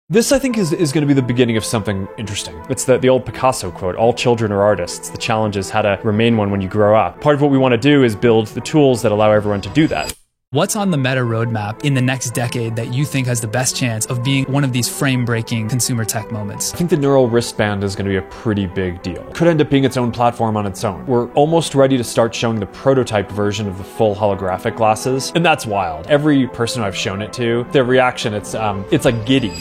This, I think, is going to be the beginning of something interesting. It's the old Picasso quote, all children are artists. The challenge is how to remain one when you grow up. Part of what we want to do is build the tools that allow everyone to do that. What's on the Meta roadmap in the next decade that you think has the best chance of being one of these frame-breaking consumer tech moments? I think the neural wristband is going to be a pretty big deal. Could end up being its own platform on its own. We're almost ready to start showing the prototype version of the full holographic glasses, and that's wild. Every person I've shown it to, their reaction, it's like giddy.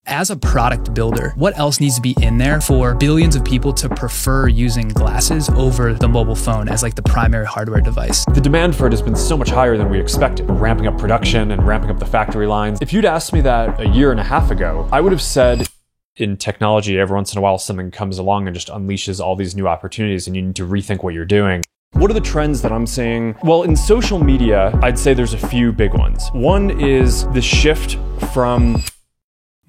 As a product builder, what else needs to be in there for billions of people to prefer using glasses over the mobile phone as like the primary hardware device? The demand for it has been so much higher than we expected. We're ramping up production and ramping up the factory lines. If you'd asked me that a year and a half ago, I would have said, in technology, every once in a while something comes along and just unleashes all these new opportunities and you need to rethink what you're doing. What are the trends that I'm seeing? Well, in social media, I'd say there's a few big ones. One is the shift from...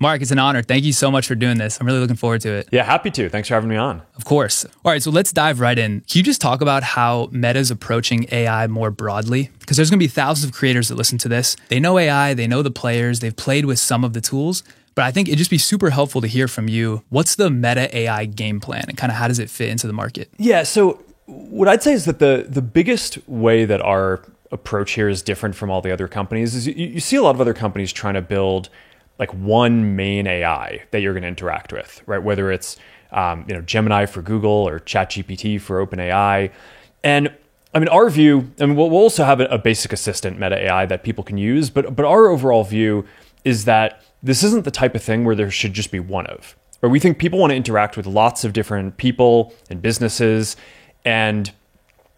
Mark, it's an honor. Thank you so much for doing this. I'm really looking forward to it. Yeah, happy to. Thanks for having me on. Of course. All right, so let's dive right in. Can you just talk about how Meta's approaching AI more broadly? Because there's going to be thousands of creators that listen to this. They know AI, they know the players, they've played with some of the tools, but I think it'd just be super helpful to hear from you. What's the Meta AI game plan and kind of how does it fit into the market? Yeah, so what I'd say is that the biggest way that our approach here is different from all the other companies is you see a lot of other companies trying to build like one main AI that you're going to interact with, right? Whether it's Gemini for Google or ChatGPT for OpenAI. And I mean, our view, I mean, we'll also have a basic assistant Meta AI that people can use, but our overall view is that this isn't the type of thing where there should just be one of. Or we think people want to interact with lots of different people and businesses, and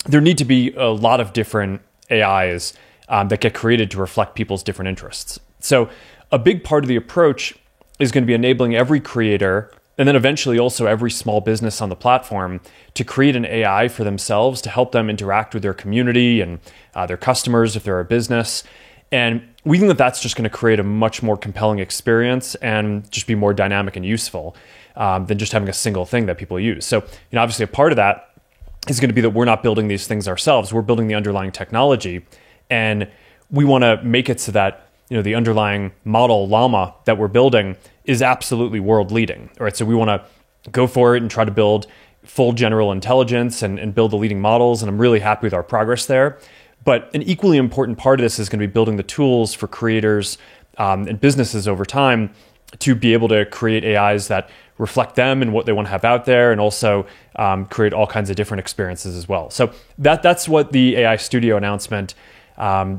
there need to be a lot of different AIs that get created to reflect people's different interests. So a big part of the approach is going to be enabling every creator and then eventually also every small business on the platform to create an AI for themselves to help them interact with their community and their customers if they're a business. And we think that that's just going to create a much more compelling experience and just be more dynamic and useful than just having a single thing that people use. So, obviously a part of that is going to be that we're not building these things ourselves. We're building the underlying technology, and we want to make it so that the underlying model Llama that we're building is absolutely world leading. All right, so we want to go for it and try to build full general intelligence and build the leading models. And I'm really happy with our progress there. But an equally important part of this is going to be building the tools for creators and businesses over time to be able to create AIs that reflect them and what they want to have out there, and also create all kinds of different experiences as well. So that's what the AI Studio announcement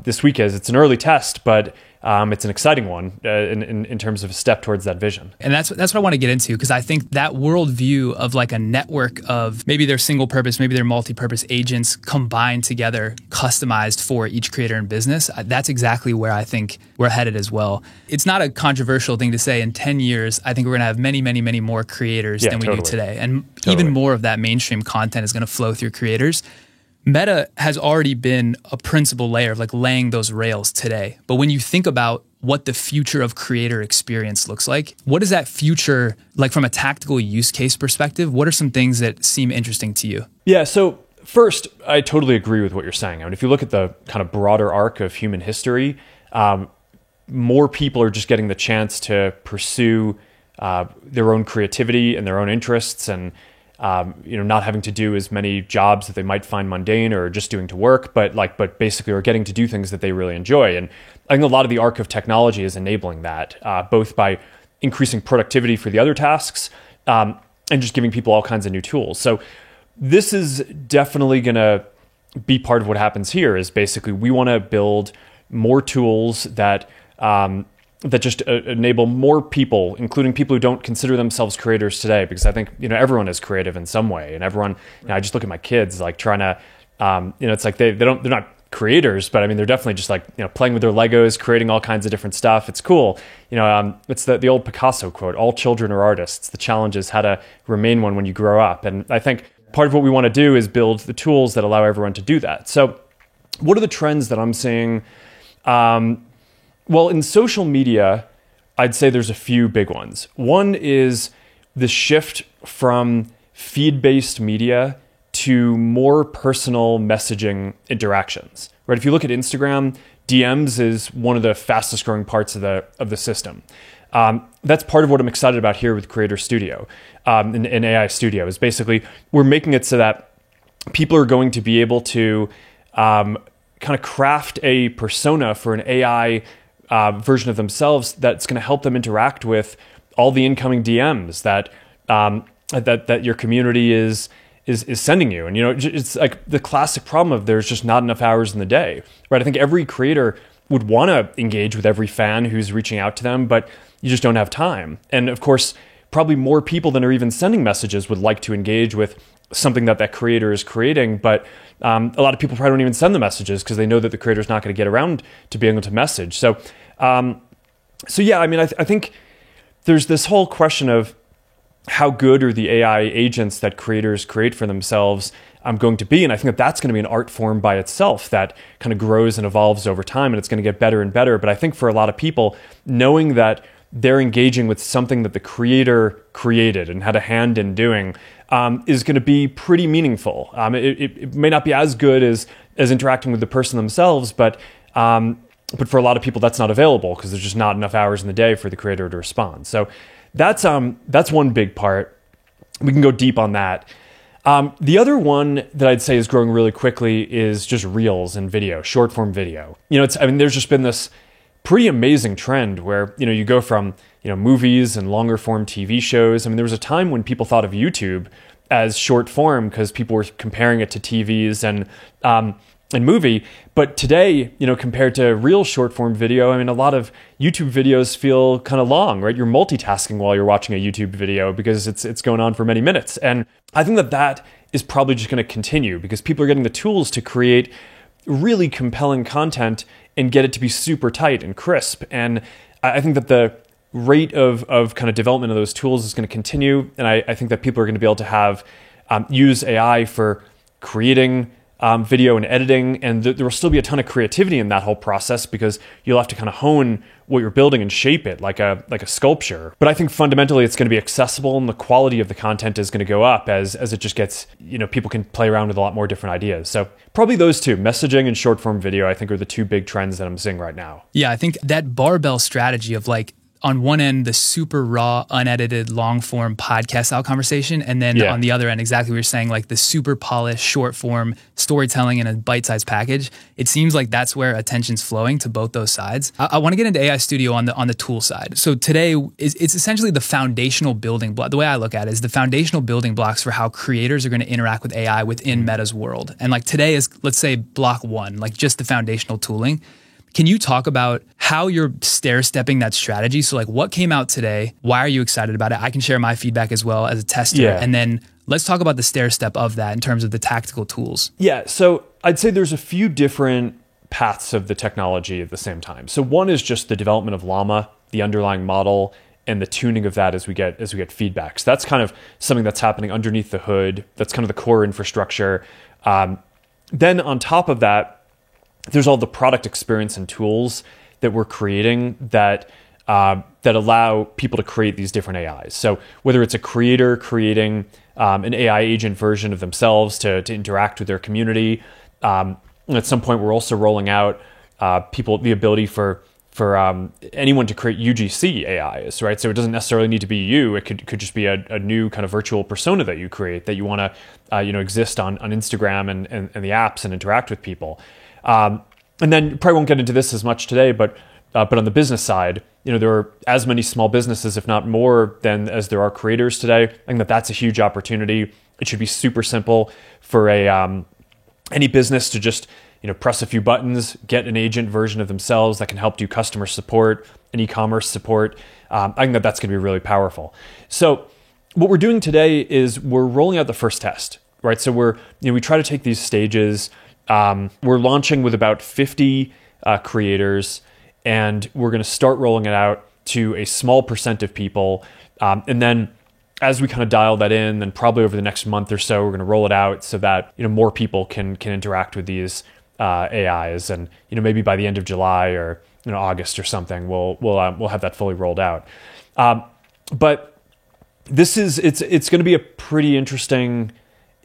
this week is. It's an early test, but it's an exciting one in terms of a step towards that vision. And that's what I want to get into, because I think that worldview of like a network of maybe they're single purpose, maybe they're multi-purpose agents combined together, customized for each creator and business, that's exactly where I think we're headed as well. It's not a controversial thing to say in 10 years, I think we're going to have many, many, many more creators than we do today. And even more of that mainstream content is going to flow through creators. Meta has already been a principal layer of like laying those rails today. But when you think about what the future of creator experience looks like, what is that future like from a tactical use case perspective? What are some things that seem interesting to you? Yeah, so first, I totally agree with what you're saying. I mean, if you look at the kind of broader arc of human history, more people are just getting the chance to pursue their own creativity and their own interests, and not having to do as many jobs that they might find mundane or just doing to work, but basically are getting to do things that they really enjoy. And I think a lot of the arc of technology is enabling that, both by increasing productivity for the other tasks and just giving people all kinds of new tools. So this is definitely going to be part of what happens here. Is basically we want to build more tools that just enable more people, including people who don't consider themselves creators today, because I think, everyone is creative in some way, and everyone, I just look at my kids, like trying to, it's like they're not creators, but I mean, they're definitely just like, playing with their Legos, creating all kinds of different stuff. It's cool. It's the old Picasso quote, all children are artists. The challenge is how to remain one when you grow up. And I think part of what we want to do is build the tools that allow everyone to do that. So what are the trends that I'm seeing? Well, in social media, I'd say there's a few big ones. One is the shift from feed-based media to more personal messaging interactions. Right? If you look at Instagram, DMs is one of the fastest growing parts of the system. That's part of what I'm excited about here with Creator Studio and AI Studio is basically we're making it so that people are going to be able to kind of craft a persona for an AI version of themselves that's going to help them interact with all the incoming DMs that that your community is sending you. And it's like the classic problem of there's just not enough hours in the day, right? I think every creator would want to engage with every fan who's reaching out to them, but you just don't have time. And of course, probably more people than are even sending messages would like to engage with something that creator is creating, but a lot of people probably don't even send the messages because they know that the creator is not going to get around to being able to message. So yeah, I mean, I think there's this whole question of how good are the AI agents that creators create for themselves going to be. And I think that's going to be an art form by itself that kind of grows and evolves over time, and it's going to get better and better. But I think for a lot of people, knowing that they're engaging with something that the creator created and had a hand in doing is going to be pretty meaningful. It may not be as good as interacting with the person themselves, but for a lot of people, that's not available because there's just not enough hours in the day for the creator to respond. So that's one big part. We can go deep on that. The other one that I'd say is growing really quickly is just Reels and video, short form video. There's just been this pretty amazing trend where, you go from, movies and longer form TV shows. I mean, there was a time when people thought of YouTube as short form because people were comparing it to TVs and movie. But today, compared to real short form video, I mean, a lot of YouTube videos feel kind of long, right? You're multitasking while you're watching a YouTube video because it's going on for many minutes. And I think that is probably just going to continue because people are getting the tools to create really compelling content and get it to be super tight and crisp. And I think that the rate of kind of development of those tools is going to continue. And I think that people are going to be able to have use AI for creating video and editing, and there will still be a ton of creativity in that whole process because you'll have to kind of hone what you're building and shape it like a sculpture. But I think fundamentally it's going to be accessible, and the quality of the content is going to go up as it just gets, people can play around with a lot more different ideas. So probably those two, messaging and short form video, I think are the two big trends that I'm seeing right now. Yeah, I think that barbell strategy of on one end, the super raw, unedited, long form podcast style conversation. And then on the other end, exactly what you're saying, the super polished, short form storytelling in a bite-sized package. It seems like that's where attention's flowing to both those sides. I want to get into AI Studio on the tool side. So today, it's essentially the foundational building block. The way I look at it is the foundational building blocks for how creators are going to interact with AI within Meta's world. And today is, let's say, block one, just the foundational tooling. Can you talk about how you're stair-stepping that strategy? So what came out today? Why are you excited about it? I can share my feedback as well as a tester. Yeah. And then let's talk about the stair-step of that in terms of the tactical tools. Yeah, so I'd say there's a few different paths of the technology at the same time. So one is just the development of Llama, the underlying model, and the tuning of that as we get feedback. So that's kind of something that's happening underneath the hood. That's kind of the core infrastructure. Then on top of that, there's all the product experience and tools that we're creating that allow people to create these different AIs. So whether it's a creator creating an AI agent version of themselves to interact with their community, at some point we're also rolling out the ability for anyone to create UGC AIs, right? So it doesn't necessarily need to be you. It could just be a new kind of virtual persona that you create that you want to exist on Instagram and the apps and interact with people. And then probably won't get into this as much today, but on the business side, there are as many small businesses, if not more, than as there are creators today. I think that's a huge opportunity. It should be super simple for any business to just press a few buttons, get an agent version of themselves that can help do customer support and e-commerce support. I think that's going to be really powerful. So what we're doing today is we're rolling out the first test, right? So we try to take these stages. We're launching with about 50 creators, and we're going to start rolling it out to a small percent of people. And then as we kind of dial that in, then probably over the next month or so, we're going to roll it out so that more people can interact with these AIs. And maybe by the end of July or August or something, we'll have that fully rolled out. But it's going to be a pretty interesting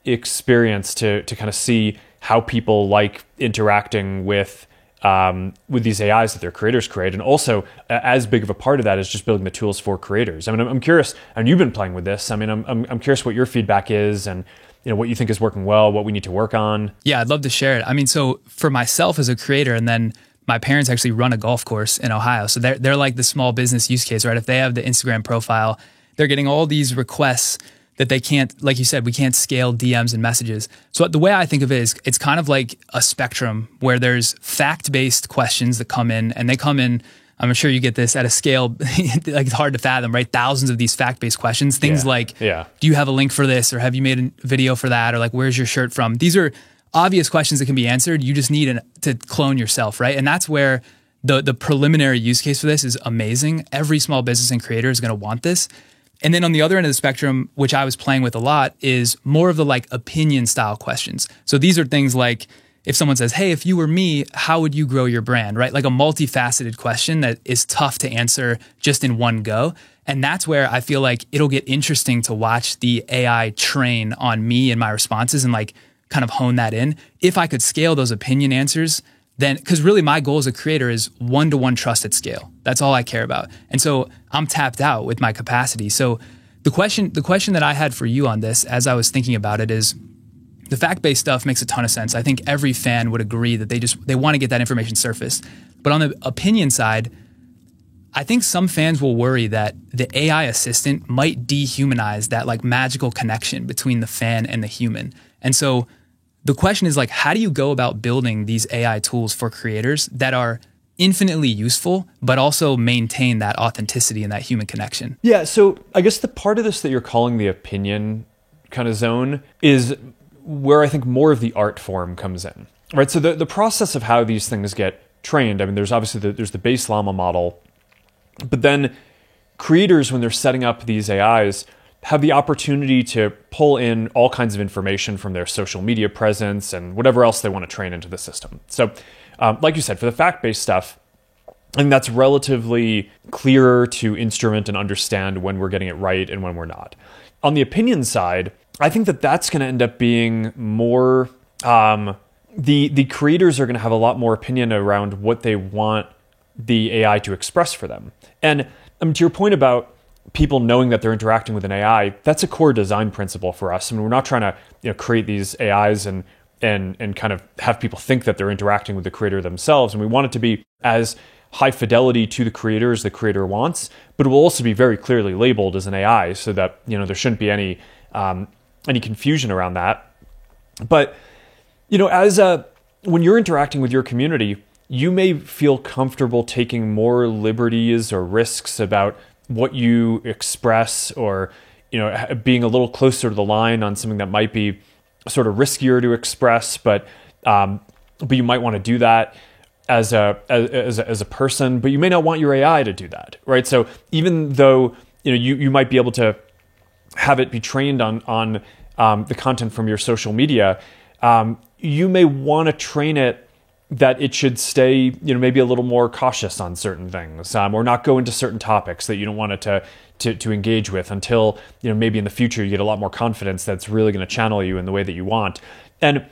experience to kind of see how people like interacting with with these AIs that their creators create. And also, as big of a part of that is just building the tools for creators. I mean, I'm curious, and you've been playing with this. I mean, I'm curious what your feedback is, and what you think is working well, what we need to work on. Yeah, I'd love to share it. I mean, so for myself as a creator, and then my parents actually run a golf course in Ohio. So they're like the small business use case, right? If they have the Instagram profile, they're getting all these requests that they can't, like you said, we can't scale DMs and messages. So the way I think of it is it's kind of like a spectrum where there's fact-based questions that come in, and they come in, I'm sure you get this at a scale, like it's hard to fathom, right? Thousands of these fact-based questions, things like, do you have a link for this? Or have you made a video for that? Or like, where's your shirt from? These are obvious questions that can be answered. You just need to clone yourself, right? And that's where the preliminary use case for this is amazing. Every small business and creator is going to want this. And then on the other end of the spectrum, which I was playing with a lot, is more of the like opinion style questions. So these are things like, if someone says, hey, if you were me, how would you grow your brand, right? Like a multifaceted question that is tough to answer just in one go. And that's where I feel like it'll get interesting to watch the AI train on me and my responses and like kind of hone that in. If I could scale those opinion answers, then, because really my goal as a creator is one-to-one trust at scale. That's all I care about. And so I'm tapped out with my capacity. So the question that I had for you on this, as I was thinking about it, is the fact-based stuff makes a ton of sense. I think every fan would agree that they want to get that information surfaced. But on the opinion side, I think some fans will worry that the AI assistant might dehumanize that like magical connection between the fan and the human. And so the question is like, how do you go about building these AI tools for creators that are infinitely useful, but also maintain that authenticity and that human connection? Yeah, so I guess the part of this that you're calling the opinion kind of zone is where I think more of the art form comes in, right? So the process of how these things get trained, I mean, there's obviously there's the base llama model, but then creators, when they're setting up these AIs, have the opportunity to pull in all kinds of information from their social media presence and whatever else they want to train into the system. So like you said, for the fact-based stuff, I think that's relatively clearer to instrument and understand when we're getting it right and when we're not. On the opinion side, I think that that's going to end up being more, the creators are going to have a lot more opinion around what they want the AI to express for them. And to your point about people knowing that they're interacting with an AI, that's a core design principle for us. I mean, we're not trying to create these AIs and kind of have people think that they're interacting with the creator themselves. And we want it to be as high fidelity to the creator as the creator wants, but it will also be very clearly labeled as an AI so that there shouldn't be any confusion around that. But when you're interacting with your community, you may feel comfortable taking more liberties or risks about what you express, or being a little closer to the line on something that might be sort of riskier to express, but you might want to do that as a person, but you may not want your AI to do that, right? So even though you might be able to have it be trained on the content from your social media, you may want to train it that it should stay, maybe a little more cautious on certain things, or not go into certain topics that you don't want it to engage with until, maybe in the future you get a lot more confidence that's really going to channel you in the way that you want. And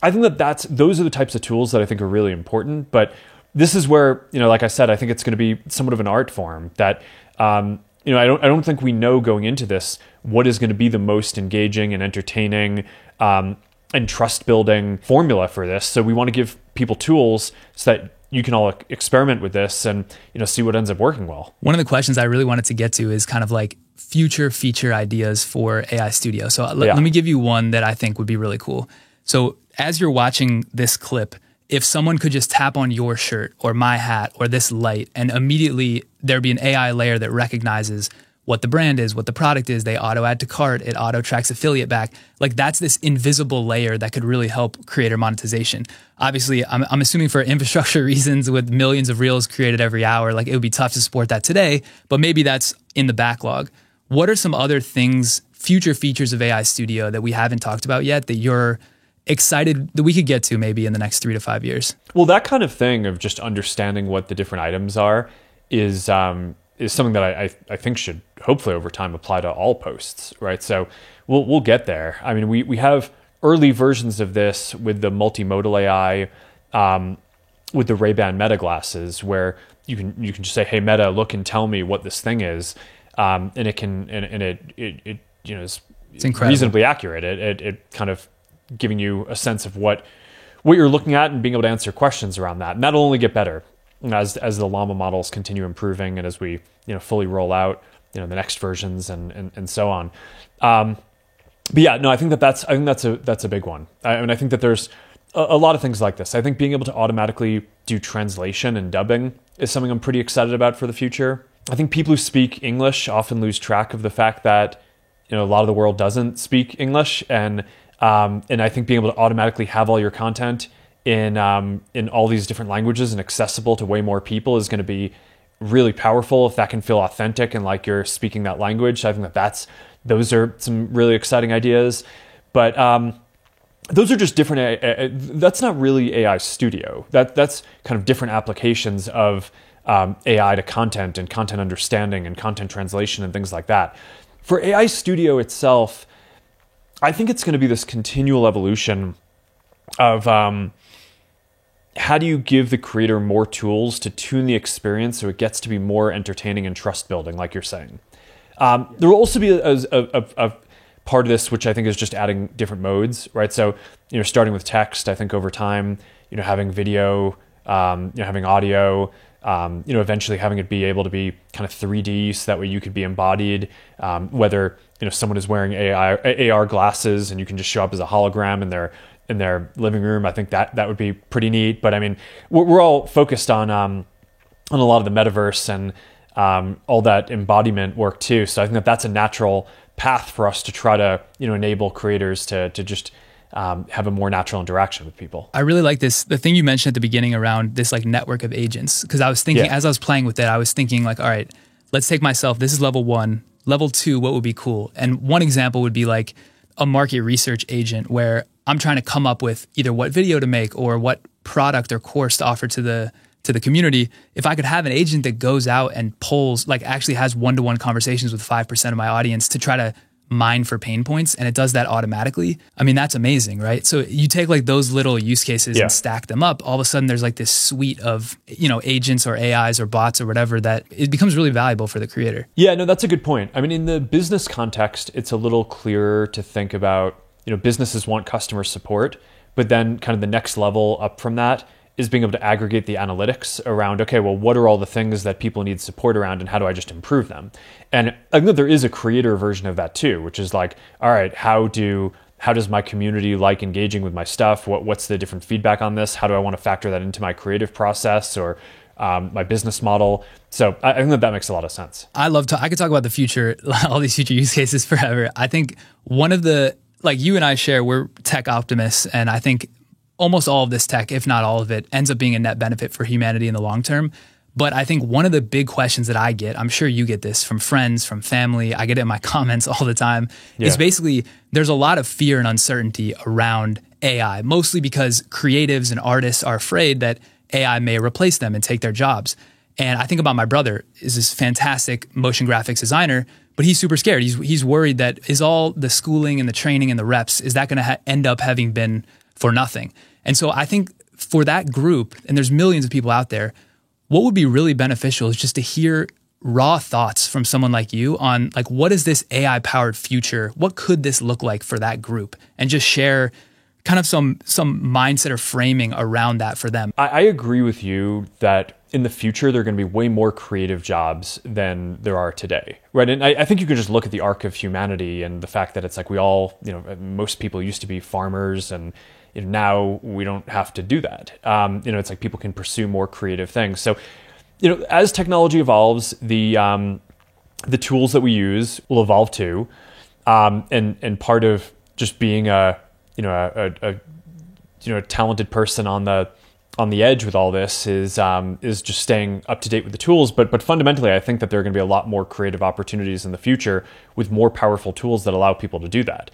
I think those are the types of tools that I think are really important. But this is where, like I said, I think it's going to be somewhat of an art form that, I don't think we know going into this what is going to be the most engaging and entertaining, and trust building formula for this. So we want to give people tools so that you can all experiment with this and see what ends up working well. One of the questions I really wanted to get to is kind of like future feature ideas for AI Studio. So let me give you one that I think would be really cool. So as you're watching this clip, if someone could just tap on your shirt or my hat or this light, and immediately there'd be an AI layer that recognizes what the brand is, what the product is, they auto add to cart, it auto tracks affiliate back. Like that's this invisible layer that could really help creator monetization. Obviously, I'm assuming for infrastructure reasons with millions of reels created every hour, like it would be tough to support that today, but maybe that's in the backlog. What are some other things, future features of AI Studio that we haven't talked about yet that you're excited that we could get to maybe in the next 3 to 5 years? Well, that kind of thing of just understanding what the different items are is something that I think should hopefully over time apply to all posts, right? So we'll get there. I mean, we have early versions of this with the multimodal AI, with the Ray-Ban Meta glasses, where you can just say, "Hey Meta, look and tell me what this thing is," and it can and it is It's incredible. reasonably accurate. It kind of giving you a sense of what you're looking at and being able to answer questions around that, and that'll only get better as the Llama models continue improving and as we fully roll out the next versions and so on. But yeah, no, I think that's a big one. I think that there's a lot of things like this. I think being able to automatically do translation and dubbing is something I'm pretty excited about for the future. I think people who speak English often lose track of the fact that a lot of the world doesn't speak English, and I think being able to automatically have all your content in all these different languages and accessible to way more people is going to be really powerful if that can feel authentic and like you're speaking that language. I think those are some really exciting ideas, but those are just different. That's not really AI Studio. That's kind of different applications of AI to content and content understanding and content translation and things like that. For AI Studio itself, I think it's going to be this continual evolution of how do you give the creator more tools to tune the experience so it gets to be more entertaining and trust building, like you're saying. There will also be a part of this, which I think is just adding different modes, right? So, starting with text, I think over time, having video, having audio, eventually having it be able to be kind of 3D, so that way you could be embodied, whether, someone is wearing AR glasses and you can just show up as a hologram in their living room. I think that would be pretty neat. But I mean, we're all focused on a lot of the metaverse and all that embodiment work too. So I think that's a natural path for us to try to enable creators to just have a more natural interaction with people. I really like the thing you mentioned at the beginning around this like network of agents, because I was thinking as I was playing with it, I was thinking like, all right, let's take myself. This is level 1. Level 2, what would be cool? And one example would be like a market research agent where I'm trying to come up with either what video to make or what product or course to offer to the community. If I could have an agent that goes out and polls, like actually has one-to-one conversations with 5% of my audience to try to mine for pain points, and it does that automatically. I mean, that's amazing, right? So you take like those little use cases and stack them up, all of a sudden there's like this suite of, agents or AIs or bots or whatever that it becomes really valuable for the creator. Yeah, no, that's a good point. I mean, in the business context, it's a little clearer to think about, businesses want customer support, but then kind of the next level up from that is being able to aggregate the analytics around, okay, well, what are all the things that people need support around and how do I just improve them? And I think that there is a creator version of that too, which is like, all right, how does my community like engaging with my stuff? What's the different feedback on this? How do I want to factor that into my creative process or my business model? So I think that makes a lot of sense. I could talk about the future, all these future use cases forever. I think one of the, like you and I share, we're tech optimists, and I think almost all of this tech, if not all of it, ends up being a net benefit for humanity in the long term. But I think one of the big questions that I get, I'm sure you get this from friends, from family, I get it in my comments all the time, is basically there's a lot of fear and uncertainty around AI, mostly because creatives and artists are afraid that AI may replace them and take their jobs. And I think about my brother, is this fantastic motion graphics designer, but he's super scared. He's worried that is all the schooling and the training and the reps, is that going to end up having been for nothing? And so I think for that group, and there's millions of people out there, what would be really beneficial is just to hear raw thoughts from someone like you on like, what is this AI powered future? What could this look like for that group? And just share kind of some mindset or framing around that for them. I agree with you that in the future, there are going to be way more creative jobs than there are today, right? And I think you can just look at the arc of humanity and the fact that it's like we all, most people used to be farmers, and now we don't have to do that. It's like people can pursue more creative things. So, as technology evolves, the tools that we use will evolve too. And part of just being a talented person on the edge with all this is just staying up to date with the tools. But fundamentally, I think that there are going to be a lot more creative opportunities in the future with more powerful tools that allow people to do that.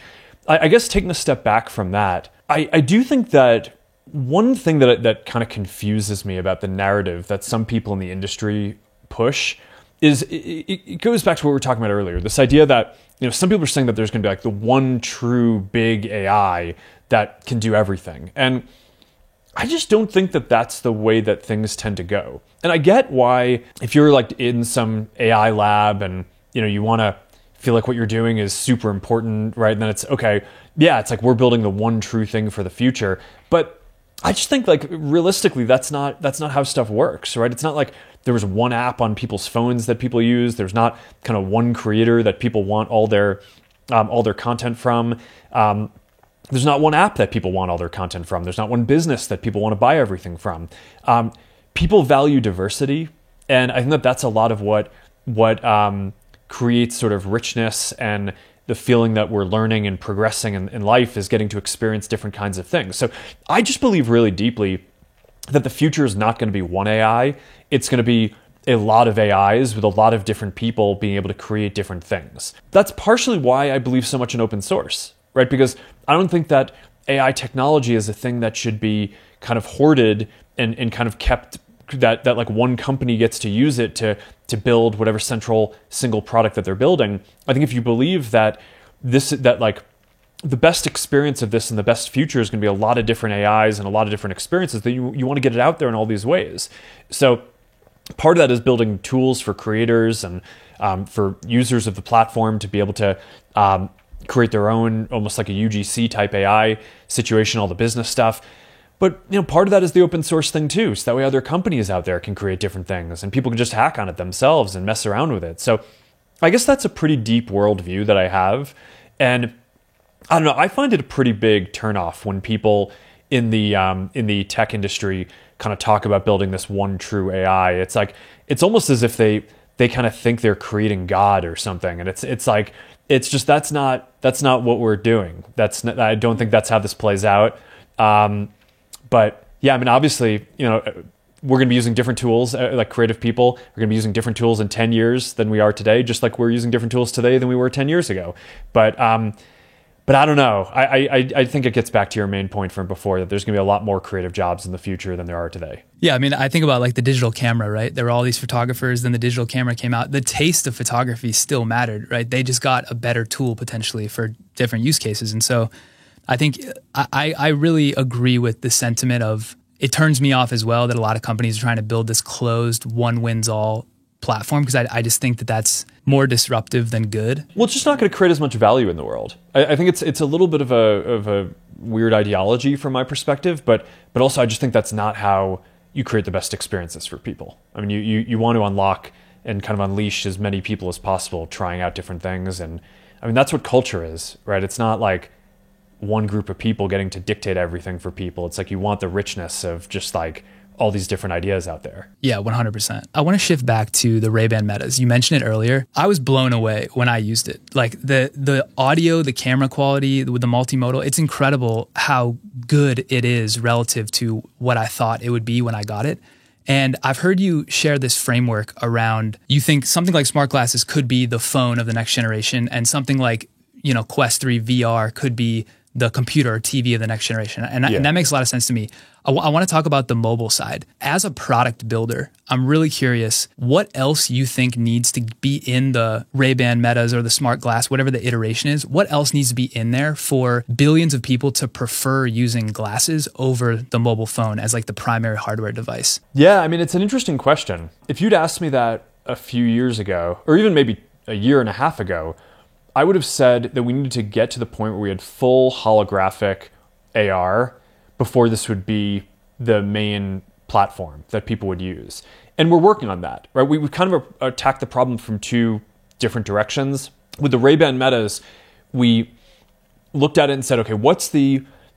I guess taking a step back from that, I do think that one thing that kind of confuses me about the narrative that some people in the industry push is it goes back to what we were talking about earlier. This idea that some people are saying that there's going to be like the one true big AI that can do everything. And I just don't think that that's the way that things tend to go. And I get why, if you're like in some AI lab and you want to feel like what you're doing is super important, right? And then it's okay, yeah, it's like we're building the one true thing for the future. But I just think like realistically, that's not how stuff works, right? It's not like there was one app on people's phones that people use. There's not kind of one creator that people want all their content from. There's not one app that people want all their content from. There's not one business that people want to buy everything from. People value diversity, and I think that that's a lot of what creates sort of richness and the feeling that we're learning and progressing in life is getting to experience different kinds of things. So I just believe really deeply that the future is not going to be one AI. It's going to be a lot of AIs with a lot of different people being able to create different things. That's partially why I believe so much in open source, right? Because I don't think that AI technology is a thing that should be kind of hoarded and kind of kept that like one company gets to use it to build whatever central single product that they're building. I think if you believe that like the best experience of this and the best future is going to be a lot of different AIs and a lot of different experiences, that you want to get it out there in all these ways. So part of that is building tools for creators and for users of the platform to be able to create their own, almost like a UGC type AI situation, all the business stuff. But part of that is the open source thing too, so that way other companies out there can create different things and people can just hack on it themselves and mess around with it. So I guess that's a pretty deep worldview that I have. And I don't know, I find it a pretty big turnoff when people in the tech industry kind of talk about building this one true AI. It's like, it's almost as if they kind of think they're creating God or something. And it's like, it's just, that's not what we're doing. I don't think that's how this plays out. But yeah, I mean, obviously, we're going to be using different tools, like creative people. We're going to be using different tools in 10 years than we are today, just like we're using different tools today than we were 10 years ago. But I don't know. I think it gets back to your main point from before, that there's going to be a lot more creative jobs in the future than there are today. Yeah, I mean, I think about like the digital camera, right? There were all these photographers, then the digital camera came out. The taste of photography still mattered, right? They just got a better tool potentially for different use cases. And so I think I really agree with the sentiment of, it turns me off as well that a lot of companies are trying to build this closed one wins all platform, because I just think that that's more disruptive than good. Well, it's just not going to create as much value in the world. I think it's a little bit of a weird ideology from my perspective, but also I just think that's not how you create the best experiences for people. I mean, you want to unlock and kind of unleash as many people as possible trying out different things. And I mean, that's what culture is, right? It's not like one group of people getting to dictate everything for people. It's like you want the richness of just like all these different ideas out there. Yeah, 100%. I want to shift back to the Ray-Ban Metas. You mentioned it earlier. I was blown away when I used it. Like the audio, the camera quality, with the multimodal, it's incredible how good it is relative to what I thought it would be when I got it. And I've heard you share this framework around, you think something like smart glasses could be the phone of the next generation, and something like, Quest 3 VR could be the computer or TV of the next generation. And that makes a lot of sense to me. I want to talk about the mobile side. As a product builder, I'm really curious what else you think needs to be in the Ray-Ban Metas or the smart glass, whatever the iteration is. What else needs to be in there for billions of people to prefer using glasses over the mobile phone as like the primary hardware device? Yeah, I mean, it's an interesting question. If you'd asked me that a few years ago, or even maybe a year and a half ago, I would have said that we needed to get to the point where we had full holographic AR before this would be the main platform that people would use. And we're working on that, right? We would kind of attack the problem from two different directions. With the Ray-Ban Metas, we looked at it and said, okay,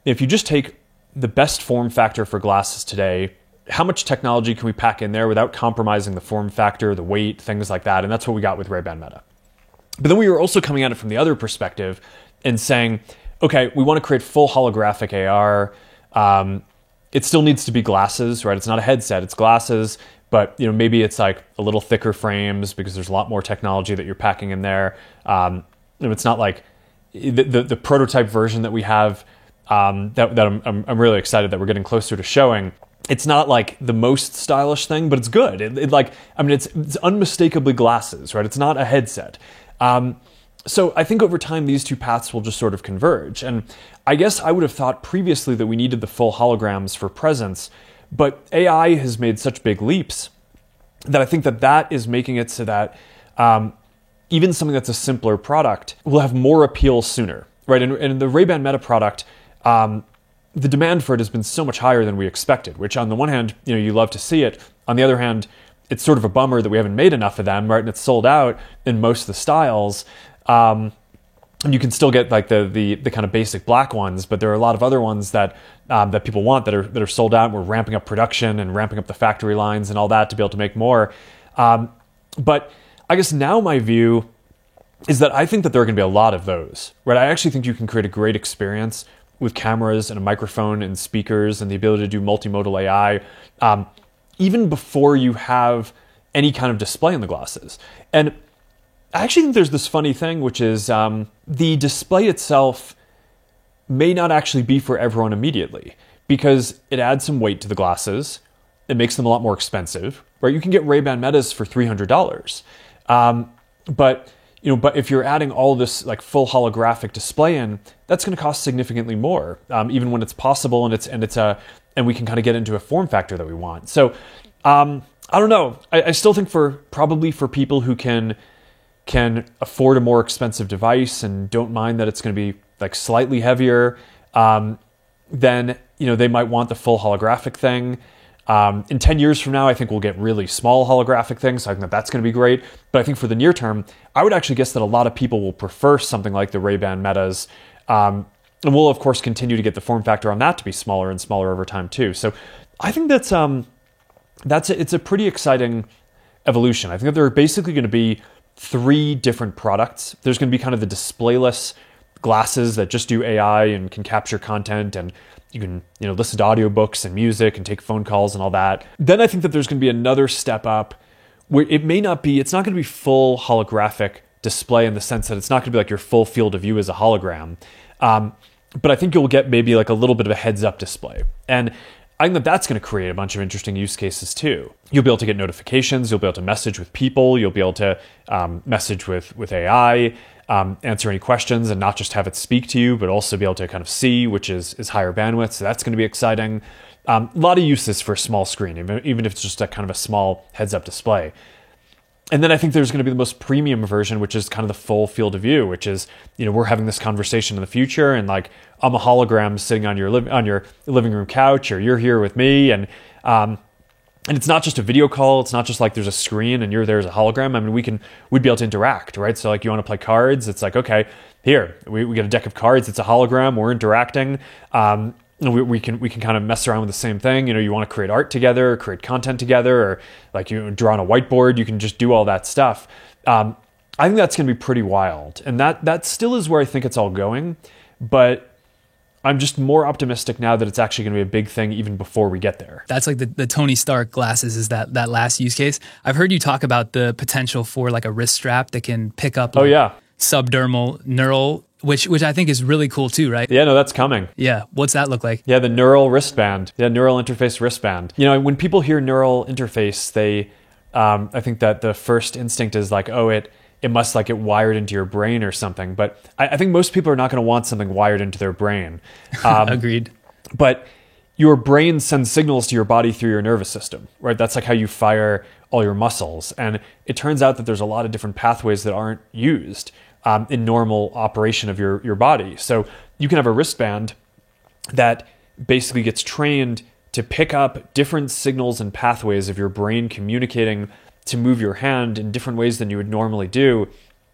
if you just take the best form factor for glasses today, how much technology can we pack in there without compromising the form factor, the weight, things like that? And that's what we got with Ray-Ban Meta. But then we were also coming at it from the other perspective and saying, okay, we want to create full holographic AR. It still needs to be glasses, right? It's not a headset, it's glasses, but maybe it's like a little thicker frames because there's a lot more technology that you're packing in there. It's not like the prototype version that we have that I'm really excited that we're getting closer to showing. It's not like the most stylish thing, but it's good. It's unmistakably glasses, right? It's not a headset. So I think over time, these two paths will just sort of converge. And I guess I would have thought previously that we needed the full holograms for presence, but AI has made such big leaps that I think that that is making it so that even something that's a simpler product will have more appeal sooner, right? And the Ray-Ban Meta product, the demand for it has been so much higher than we expected, which on the one hand, you love to see it. On the other hand, it's sort of a bummer that we haven't made enough of them, right? And it's sold out in most of the styles. And you can still get like the kind of basic black ones, but there are a lot of other ones that that people want that are sold out. We're ramping up production and ramping up the factory lines and all that to be able to make more. But I guess now my view is that I think that there are going to be a lot of those, right? I actually think you can create a great experience with cameras and a microphone and speakers and the ability to do multimodal AI, even before you have any kind of display in the glasses. And I actually think there's this funny thing, which is the display itself may not actually be for everyone immediately because it adds some weight to the glasses. It makes them a lot more expensive, right? You can get Ray-Ban Metas for $300. But if you're adding all this like full holographic display in, that's going to cost significantly more, even when it's possible and we can kind of get into a form factor that we want. So I don't know. I still think probably for people who can afford a more expensive device and don't mind that it's going to be like slightly heavier, then they might want the full holographic thing. In 10 years from now, I think we'll get really small holographic things. So I think that that's going to be great. But I think for the near term, I would actually guess that a lot of people will prefer something like the Ray-Ban Metas. And we'll, of course, continue to get the form factor on that to be smaller and smaller over time, too. So I think it's a pretty exciting evolution. I think that there are basically going to be 3 different products. There's going to be kind of the displayless glasses that just do AI and can capture content, and you can listen to audiobooks and music and take phone calls and all that. Then I think that there's going to be another step up where it's not going to be full holographic display in the sense that it's not going to be like your full field of view as a hologram. But I think you'll get maybe like a little bit of a heads up display. And I think that that's going to create a bunch of interesting use cases too. You'll be able to get notifications. You'll be able to message with people. You'll be able to message with AI, answer any questions and not just have it speak to you, but also be able to kind of see, which is higher bandwidth. So that's going to be exciting. A lot of uses for a small screen, even if it's just a kind of a small heads up display. And then I think there's going to be the most premium version, which is kind of the full field of view, which is, we're having this conversation in the future and like I'm a hologram sitting on your living room couch, or you're here with me. And it's not just a video call. It's not just like there's a screen and you're there as a hologram. I mean, we'd be able to interact, right? So like you want to play cards. It's like, okay, here, we get a deck of cards. It's a hologram. We're interacting. We can kind of mess around with the same thing. You want to create art together, or create content together, or like you draw on a whiteboard. You can just do all that stuff. I think that's going to be pretty wild, and that still is where I think it's all going. But I'm just more optimistic now that it's actually going to be a big thing even before we get there. That's like the Tony Stark glasses is that last use case. I've heard you talk about the potential for like a wrist strap that can pick up subdermal neural, which I think is really cool too, right? Yeah, no, that's coming. Yeah. What's that look like? Yeah, the neural wristband. Yeah, neural interface wristband. When people hear neural interface, they, I think that the first instinct is like, oh, it must like get wired into your brain or something. But I think most people are not going to want something wired into their brain. Agreed. But your brain sends signals to your body through your nervous system, right? That's like how you fire all your muscles. And it turns out that there's a lot of different pathways that aren't used in normal operation of your body. So you can have a wristband that basically gets trained to pick up different signals and pathways of your brain communicating to move your hand in different ways than you would normally do.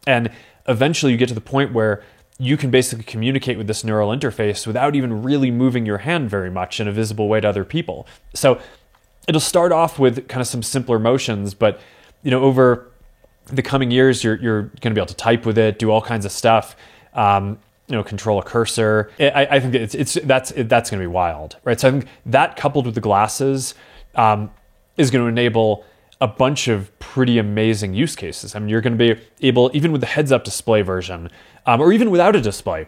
And eventually you get to the point where you can basically communicate with this neural interface without even really moving your hand very much in a visible way to other people. So it'll start off with kind of some simpler motions, but over the coming years, you're going to be able to type with it, do all kinds of stuff, control a cursor. I think that's going to be wild, right? So I think that coupled with the glasses is going to enable a bunch of pretty amazing use cases. I mean, you're going to be able, even with the heads-up display version, or even without a display,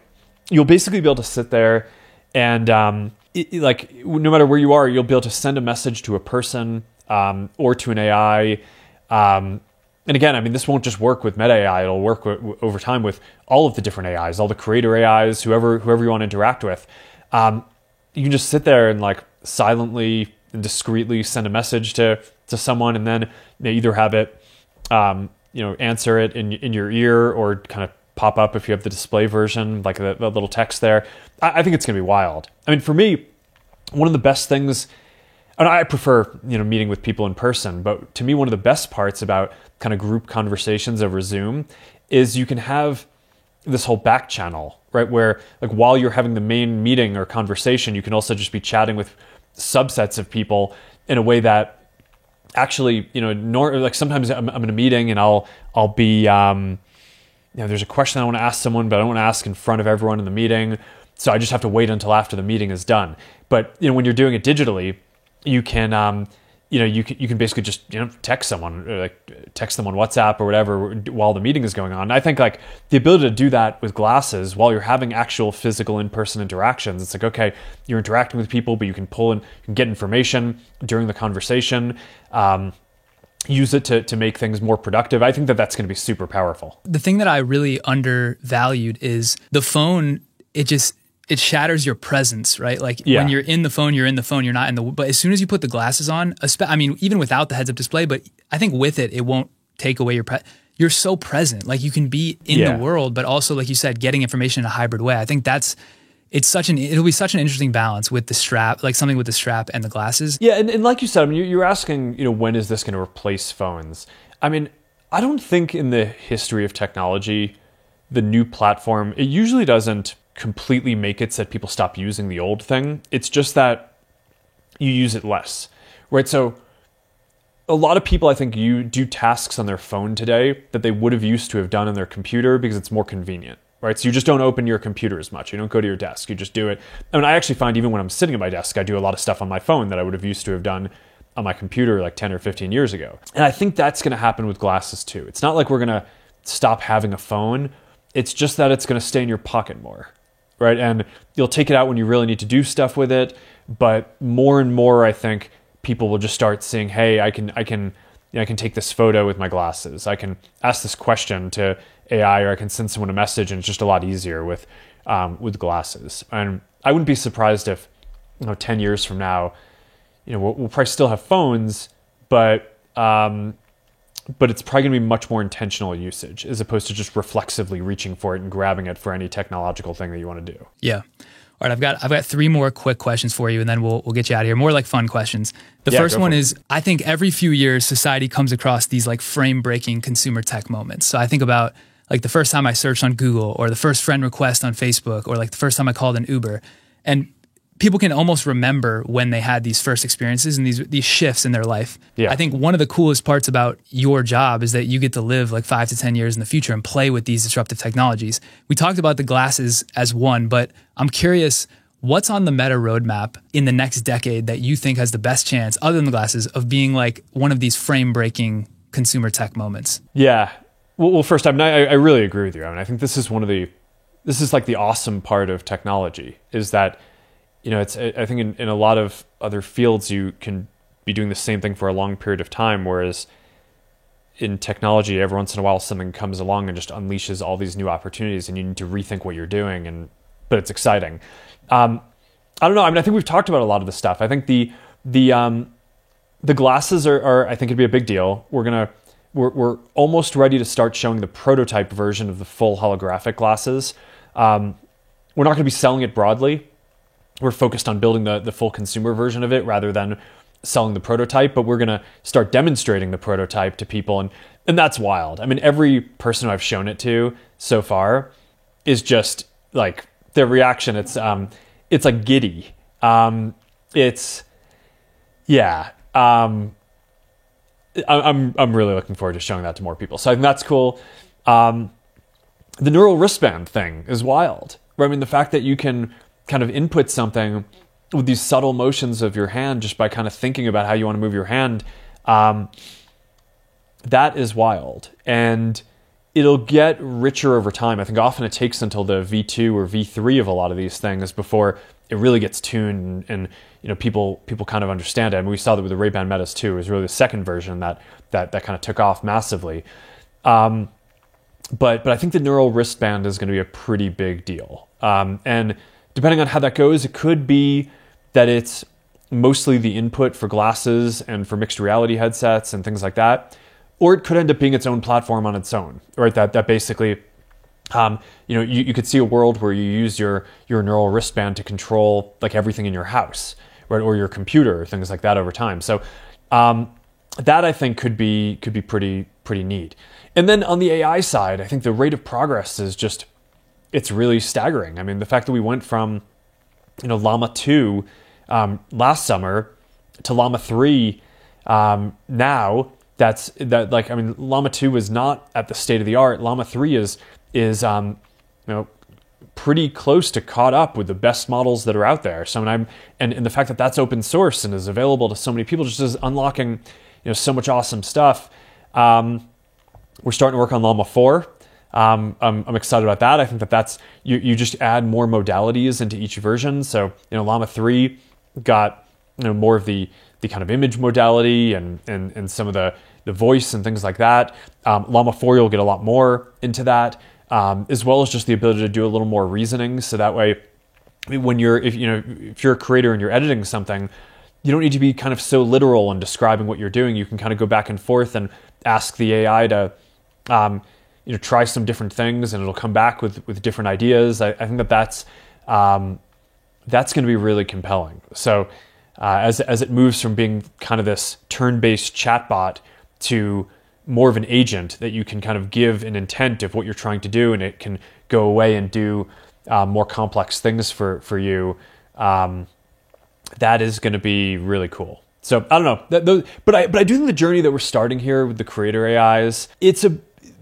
you'll basically be able to sit there and, no matter where you are, you'll be able to send a message to a person or to an AI, And again, I mean, this won't just work with Meta AI. It'll work over time with all of the different AIs, all the creator AIs, whoever you want to interact with. You can just sit there and like silently and discreetly send a message to someone, and then either have it, answer it in your ear, or kind of pop up if you have the display version, like the little text there. I think it's going to be wild. I mean, for me, one of the best things, and I prefer, meeting with people in person, but to me, one of the best parts about kind of group conversations over Zoom is you can have this whole back channel, right? Where like while you're having the main meeting or conversation, you can also just be chatting with subsets of people in a way that actually, like sometimes I'm in a meeting and I'll be, there's a question I want to ask someone, but I don't want to ask in front of everyone in the meeting. So I just have to wait until after the meeting is done. But, when you're doing it digitally, you can, you can basically just, text someone, or like text them on WhatsApp or whatever while the meeting is going on. I think like the ability to do that with glasses while you're having actual physical in-person interactions, it's like, okay, you're interacting with people, but you can pull in, you can get information during the conversation, use it to make things more productive. I think that's going to be super powerful. The thing that I really undervalued is the phone, it shatters your presence, right? Like when you're in the phone, you're not in the, but as soon as you put the glasses on, even without the heads up display, but I think with it won't take away you're so present. Like you can be in the world, but also like you said, getting information in a hybrid way. I think it'll be such an interesting balance with the strap, like something with the strap and the glasses. Yeah. And like you said, I mean, you're asking, when is this going to replace phones? I mean, I don't think in the history of technology, the new platform, it usually doesn't completely make it so that people stop using the old thing. It's just that you use it less, right? So a lot of people, I think, you do tasks on their phone today that they would have used to have done on their computer because it's more convenient, right? So you just don't open your computer as much. You don't go to your desk. You just do it. I mean, I actually find even when I'm sitting at my desk, I do a lot of stuff on my phone that I would have used to have done on my computer like 10 or 15 years ago. And I think that's going to happen with glasses too. It's not like we're going to stop having a phone. It's just that it's going to stay in your pocket more, right? And you'll take it out when you really need to do stuff with it. But more and more, I think people will just start seeing, hey, I can take this photo with my glasses. I can ask this question to AI, or I can send someone a message, and it's just a lot easier with glasses. And I wouldn't be surprised if 10 years from now, we'll probably still have phones, but it's probably going to be much more intentional usage as opposed to just reflexively reaching for it and grabbing it for any technological thing that you want to do. Yeah. All right, I've got three more quick questions for you, and then we'll get you out of here. More like fun questions. The first one is, I think every few years society comes across these like frame-breaking consumer tech moments. So I think about like the first time I searched on Google, or the first friend request on Facebook, or like the first time I called an Uber. And people can almost remember when they had these first experiences and these shifts in their life. Yeah. I think one of the coolest parts about your job is that you get to live like 5 to 10 years in the future and play with these disruptive technologies. We talked about the glasses as one, but I'm curious, what's on the Meta roadmap in the next decade that you think has the best chance, other than the glasses, of being like one of these frame-breaking consumer tech moments? Yeah. Well, first, I really agree with you. I mean, I think this is like the awesome part of technology, is that I think in a lot of other fields, you can be doing the same thing for a long period of time, whereas in technology, every once in a while, something comes along and just unleashes all these new opportunities, and you need to rethink what you're doing. But it's exciting. I don't know. I mean, I think we've talked about a lot of this stuff. I think the glasses are I think it'd be a big deal. We're almost ready to start showing the prototype version of the full holographic glasses. We're not going to be selling it broadly. We're focused on building the full consumer version of it rather than selling the prototype, but we're going to start demonstrating the prototype to people. And that's wild. I mean, every person who I've shown it to so far is just like, their reaction. It's like giddy. I'm really looking forward to showing that to more people. So I think that's cool. The neural wristband thing is wild. Right? I mean, the fact that you can kind of input something with these subtle motions of your hand just by kind of thinking about how you want to move your hand, that is wild. And it'll get richer over time. I think often it takes until the V2 or V3 of a lot of these things before it really gets tuned and people kind of understand it. I mean, we saw that with the Ray-Ban Metas too. It was really the second version that kind of took off massively. But I think the neural wristband is going to be a pretty big deal. And depending on how that goes, it could be that it's mostly the input for glasses and for mixed reality headsets and things like that, or it could end up being its own platform on its own, right? That basically, you could see a world where you use your neural wristband to control like everything in your house, right, or your computer, things like that over time. So that I think could be pretty neat. And then on the AI side, I think the rate of progress is just, it's really staggering. I mean, the fact that we went from, Llama 2 last summer to Llama 3 now, Llama 2 is not at the state of the art. Llama 3 is pretty close to caught up with the best models that are out there. So and the fact that that's open source and is available to so many people just is unlocking, so much awesome stuff. We're starting to work on Llama 4. I'm excited about that. I think that's you just add more modalities into each version. So Llama 3 got more of the kind of image modality and some of the voice and things like that. Llama 4 you'll get a lot more into that, as well as just the ability to do a little more reasoning. So that way, when if you're a creator and you're editing something, you don't need to be kind of so literal in describing what you're doing. You can kind of go back and forth and ask the AI to try some different things, and it'll come back with different ideas. I think that's going to be really compelling. So as it moves from being kind of this turn-based chatbot to more of an agent that you can kind of give an intent of what you're trying to do, and it can go away and do more complex things for you, that is going to be really cool. So I don't know, but I do think the journey that we're starting here with the creator AIs,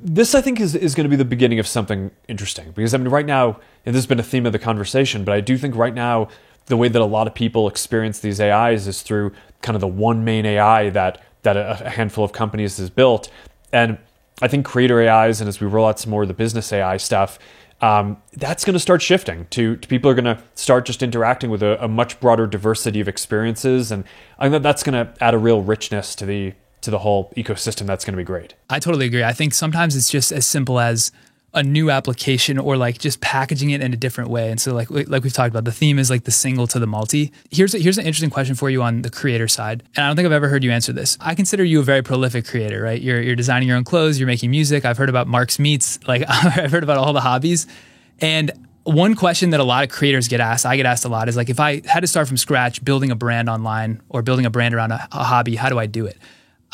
this I think is going to be the beginning of something interesting, because I mean right now, and this has been a theme of the conversation, but I do think right now the way that a lot of people experience these AIs is through kind of the one main AI that a handful of companies has built. And I think creator AIs, and as we roll out some more of the business AI stuff, that's going to start shifting to people are going to start just interacting with a much broader diversity of experiences. And I think that's going to add a real richness to the whole ecosystem. That's going to be great. I totally agree. I think sometimes it's just as simple as a new application or like just packaging it in a different way. And so like we've talked about, the theme is like the single to the multi. Here's an interesting question for you on the creator side. And I don't think I've ever heard you answer this. I consider you a very prolific creator, right? You're designing your own clothes, you're making music. I've heard about Mark's Meats. Like I've heard about all the hobbies. And one question that a lot of creators get asked, I get asked a lot, is like, if I had to start from scratch building a brand online or building a brand around a hobby, how do I do it?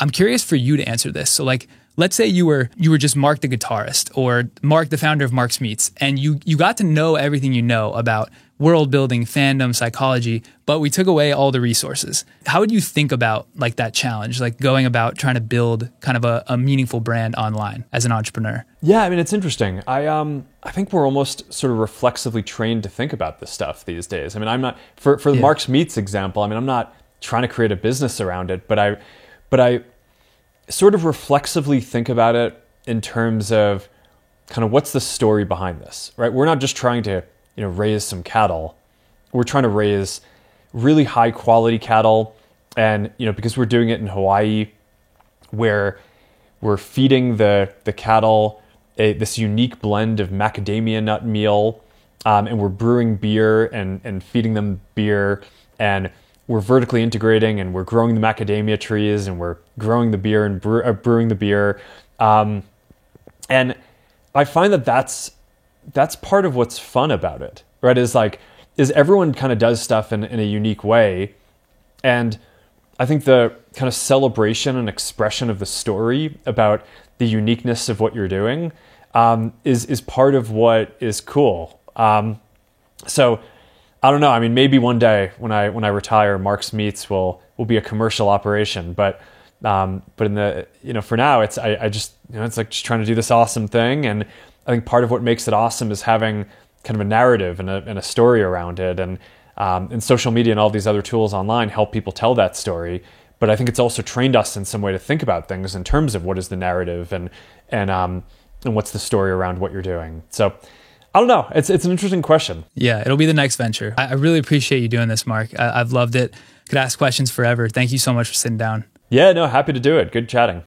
I'm curious for you to answer this. So like, let's say you were just Mark the guitarist or Mark the founder of Mark's Meats, and you got to know everything you know about world building, fandom, psychology, but we took away all the resources. How would you think about like that challenge, like going about trying to build kind of a meaningful brand online as an entrepreneur? Yeah, I mean, it's interesting. I think we're almost sort of reflexively trained to think about this stuff these days. I mean, I'm not, for the Mark's Meats example, I mean, I'm not trying to create a business around it, but I sort of reflexively think about it in terms of kind of what's the story behind this, right? We're not just trying to, raise some cattle. We're trying to raise really high quality cattle. And, because we're doing it in Hawaii, where we're feeding the cattle this unique blend of macadamia nut meal, and we're brewing beer and feeding them beer, and we're vertically integrating, and we're growing the macadamia trees, and we're growing the beer and brewing the beer. And I find that that's part of what's fun about it, right? Is everyone kind of does stuff in a unique way. And I think the kind of celebration and expression of the story about the uniqueness of what you're doing is part of what is cool. So I don't know. I mean, maybe one day when I retire, Mark's Meats will be a commercial operation. But in the for now, it's I just it's like just trying to do this awesome thing. And I think part of what makes it awesome is having kind of a narrative and a story around it. And social media and all these other tools online help people tell that story. But I think it's also trained us in some way to think about things in terms of what is the narrative and what's the story around what you're doing. So I don't know. It's an interesting question. Yeah, it'll be the next venture. I really appreciate you doing this, Mark. I've loved it. Could ask questions forever. Thank you so much for sitting down. Yeah, no, happy to do it. Good chatting.